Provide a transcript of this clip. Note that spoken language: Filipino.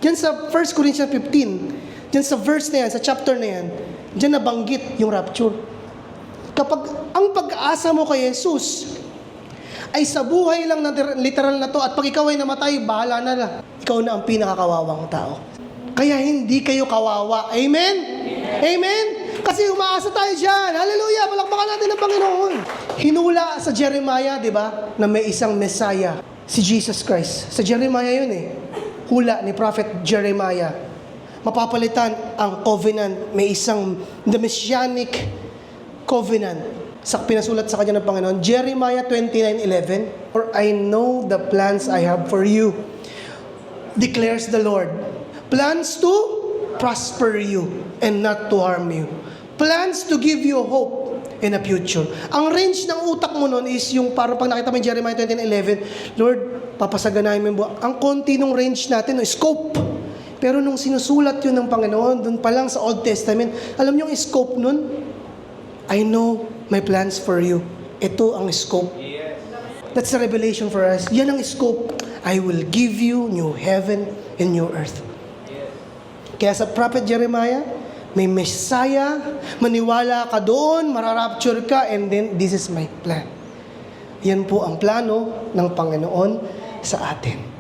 Diyan sa 1 Corinthians 15, diyan sa verse na yan, sa chapter na yan, diyan nabanggit yung rapture. Kapag ang pag-asa mo kay Jesus ay sa buhay lang na literal na to, at pag ikaw ay namatay, bahala na lang. Ikaw na ang pinakakawawang tao. Kaya hindi kayo kawawa. Amen? Amen? Kasi umaasa tayo dyan. Hallelujah! Palakpakan natin ang Panginoon. Hinula sa Jeremiah, di ba, na may isang Messiah, si Jesus Christ. Sa Jeremiah yun eh. Hula ni Prophet Jeremiah. Mapapalitan ang covenant. May isang the Messianic covenant. Sa pinasulat sa kanya ng Panginoon, Jeremiah 29:11, "For I know the plans I have for you, declares the Lord. Plans to prosper you and not to harm you. Plans to give you hope in a future." Ang range ng utak mo nun is yung parang pag nakita mo yung Jeremiah 29:11, Lord, papasaganahin mo yung buhay. Ang konti nung range natin, no, scope. Pero nung sinusulat yun ng Panginoon, dun pa lang sa Old Testament, alam niyo yung scope nun? I know my plans for you. Ito ang scope. That's the revelation for us. Yan ang scope. I will give you new heaven and new earth. Kaya sa Prophet Jeremiah, may Messiah, maniwala ka doon, mararapture ka, and then this is my plan. Yan po ang plano ng Panginoon sa atin.